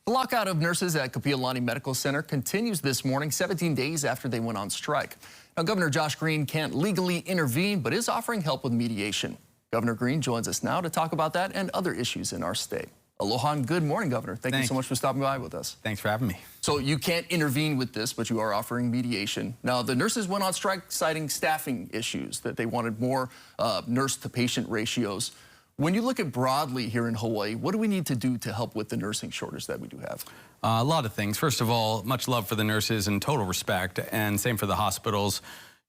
The lockout of nurses at Kapi'olani Medical Center continues this morning, 17 days after they went on strike. Now, Governor Josh Green can't legally intervene, but is offering help with mediation. Governor Green joins us now to talk about that and other issues in our state. Aloha and good morning, Governor. Thank you so much for stopping by with us. Thanks for having me. So you can't intervene with this, but you are offering mediation. Now, the nurses went on strike citing staffing issues, that they wanted more nurse-to-patient ratios. When you look at broadly here in Hawaii, what do we need to do to help with the nursing shortage that we do have? A lot of things. First of all, much love for the nurses and total respect, and same for the hospitals.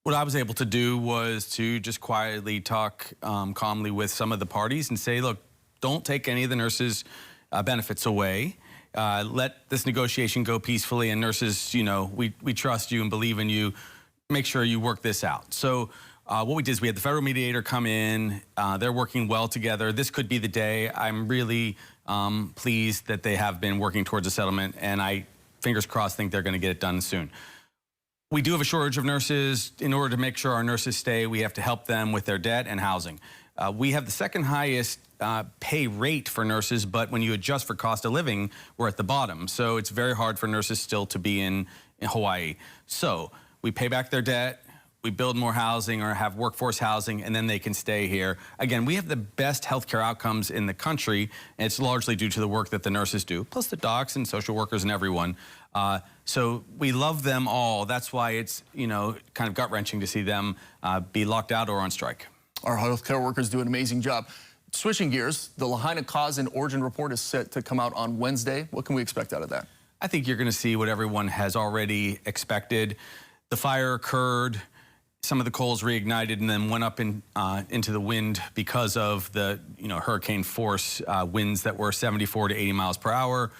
What I was able to do was to just quietly talk calmly with some of the parties and say, look, don't take any of the nurses' benefits away. Let this negotiation go peacefully, and nurses, you know, we trust you and believe in you. Make sure you work this out. So what we did is we had the federal mediator come in. They're working well together. This could be the day. I'm really pleased that they have been working towards a settlement, and I, fingers crossed, think they're going to get it done soon. We do have a shortage of nurses. In order to make sure our nurses stay, we have to help them with their debt and housing. We have the second highest pay rate for nurses, but when you adjust for cost of living, we're at the bottom. So it's very hard for nurses still to be in Hawaii. So we pay back their debt, we build more housing or have workforce housing, and then they can stay here. Again, we have the best healthcare outcomes in the country, and it's largely due to the work that the nurses do, plus the docs and social workers and everyone. So we love them all. That's why it's, you know, kind of gut-wrenching to see them be locked out or on strike. Our healthcare workers do an amazing job. Switching gears, the Lahaina Cause and Origin Report is set to come out on Wednesday. What can we expect out of that? I think you're going to see what everyone has already expected. The fire occurred, some of the coals reignited and then went up into the wind because of the hurricane force winds that were 74 to 80 miles per hour.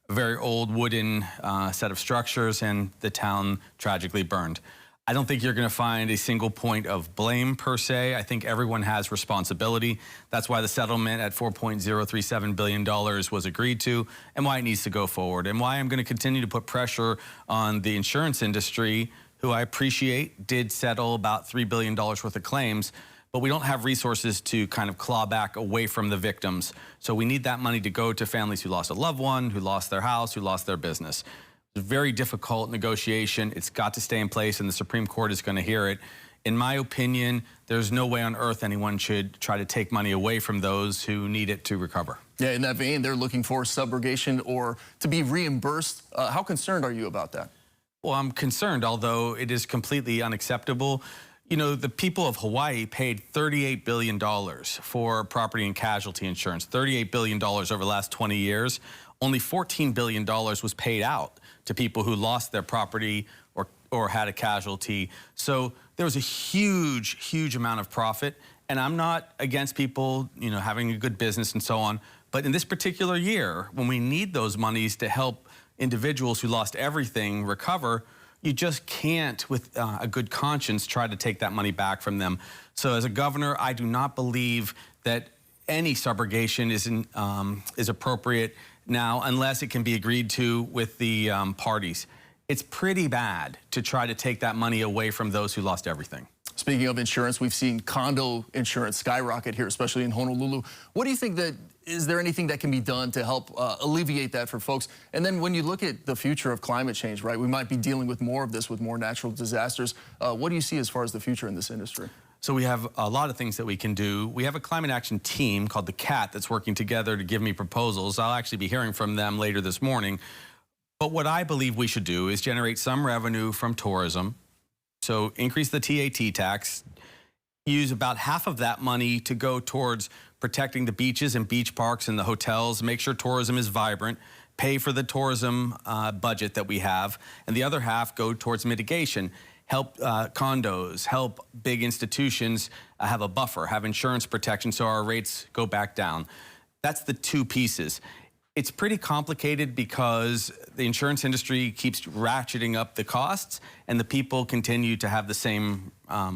A very old wooden set of structures, and the town tragically burned. I don't think you're going to find a single point of blame per se. I think everyone has responsibility. That's why the settlement at $4.037 billion was agreed to, and why it needs to go forward, and why I'm going to continue to put pressure on the insurance industry, who I appreciate did settle about $3 billion worth of claims, but we don't have resources to kind of claw back away from the victims. So we need that money to go to families who lost a loved one, who lost their house, who lost their business. It's a very difficult negotiation. It's got to stay in place, and the Supreme Court is going to hear it. In my opinion, there's no way on earth anyone should try to take money away from those who need it to recover. Yeah, in that vein, they're looking for subrogation or to be reimbursed. How concerned are you about that? Well, I'm concerned, although it is completely unacceptable. You know, the people of Hawaii paid $38 billion for property and casualty insurance, $38 billion over the last 20 years. Only $14 billion was paid out to people who lost their property or had a casualty. So there was a huge amount of profit. And I'm not against people, having a good business and so on. But in this particular year, when we need those monies to help individuals who lost everything recover, you just can't, with a good conscience, try to take that money back from them. So as a governor, I do not believe that any subrogation is appropriate now, unless it can be agreed to with the parties. It's pretty bad to try to take that money away from those who lost everything. Speaking of insurance, we've seen condo insurance skyrocket here, especially in Honolulu. What do you think is there anything that can be done to help alleviate that for folks? And then when you look at the future of climate change, right, we might be dealing with more of this with more natural disasters. What do you see as far as the future in this industry? So we have a lot of things that we can do. We have a climate action team called the CAT that's working together to give me proposals. I'll actually be hearing from them later this morning. But what I believe we should do is generate some revenue from tourism. So increase the TAT tax, use about half of that money to go towards protecting the beaches and beach parks and the hotels, make sure tourism is vibrant, pay for the tourism budget that we have, and the other half go towards mitigation. Help condos, help big institutions have a buffer, have insurance protection so our rates go back down. That's the two pieces. It's pretty complicated because the insurance industry keeps ratcheting up the costs, and the people continue to have the same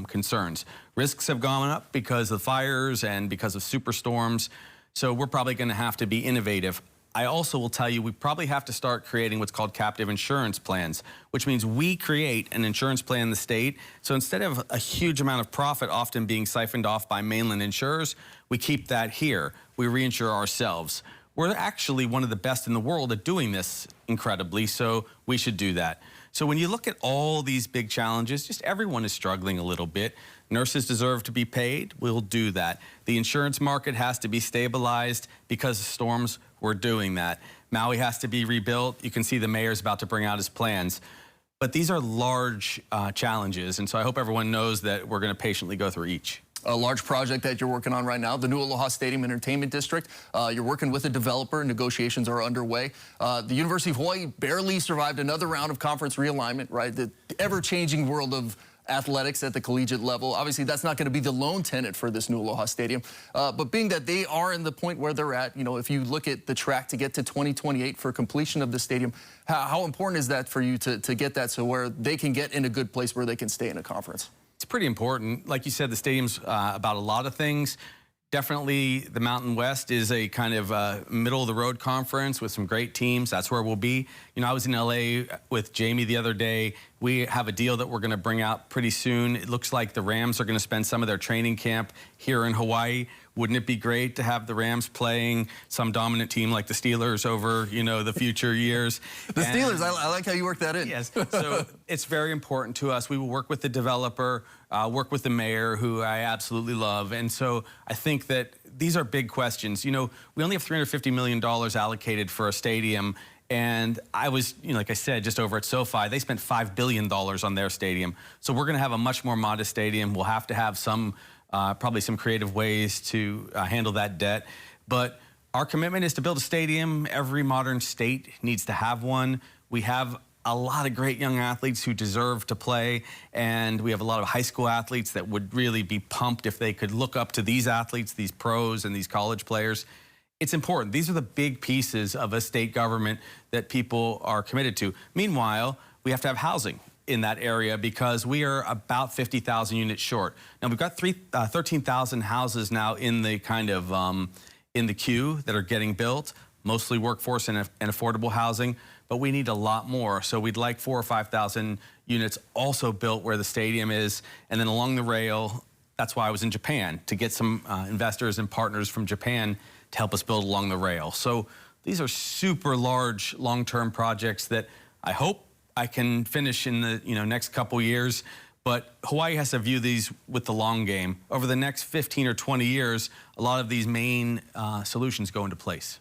concerns. Risks have gone up because of fires and because of superstorms, so we're probably going to have to be innovative. I also will tell you we probably have to start creating what's called captive insurance plans, which means we create an insurance plan in the state. So instead of a huge amount of profit often being siphoned off by mainland insurers, we keep that here. We reinsure ourselves. we're actually one of the best in the world at doing this incredibly, so we should do that. So when you look at all these big challenges, just everyone is struggling a little bit. Nurses deserve to be paid. We'll do that. The insurance market has to be stabilized because of storms. We're doing that. Maui has to be rebuilt. You can see the mayor's about to bring out his plans. But these are large challenges, and so I hope everyone knows that we're going to patiently go through each. A large project that you're working on right now, the new Aloha Stadium Entertainment District. You're working with a developer. Negotiations are underway. The University of Hawaii barely survived another round of conference realignment, right? The ever-changing world of athletics at the collegiate level. Obviously, that's not going to be the lone tenant for this new Aloha Stadium. But being that they are in the point where they're at, you know, if you look at the track to get to 2028 for completion of the stadium, how important is that for you to get that so where they can get in a good place where they can stay in a conference? It's pretty important. Like you said, the stadium's about a lot of things. Definitely the Mountain West is a kind of middle-of-the-road conference with some great teams. That's where we'll be. You know, I was in L.A. with Jamie the other day. We have a deal that we're going to bring out pretty soon. It looks like the Rams are going to spend some of their training camp here in Hawaii. Wouldn't it be great to have the Rams playing some dominant team like the Steelers over, you know, the future years? The Steelers, I like how you work that in. Yes, so it's very important to us. We will work with the developer, work with the mayor, who I absolutely love. And so I think that these are big questions. You know, we only have $350 million allocated for a stadium. And I was, you know, like I said, just over at SoFi, they spent $5 billion on their stadium. So we're going to have a much more modest stadium. We'll have to have some probably some creative ways to handle that debt. But our commitment is to build a stadium. Every modern state needs to have one. We have a lot of great young athletes who deserve to play, and we have a lot of high school athletes that would really be pumped if they could look up to these athletes, these pros and these college players. It's important. These are the big pieces of a state government that people are committed to. Meanwhile, we have to have housing in that area because we are about 50,000 units short. Now we've got 13,000 houses now in the kind of in the queue that are getting built, mostly workforce and affordable housing, but we need a lot more. So we'd like 4,000 or 5,000 units also built where the stadium is, and then along the rail. That's why I was in Japan, to get some investors and partners from Japan to help us build along the rail. So these are super large long-term projects that I hope I can finish in the next couple years, but Hawaii has to view these with the long game. Over the next 15 or 20 years, a lot of these main solutions go into place.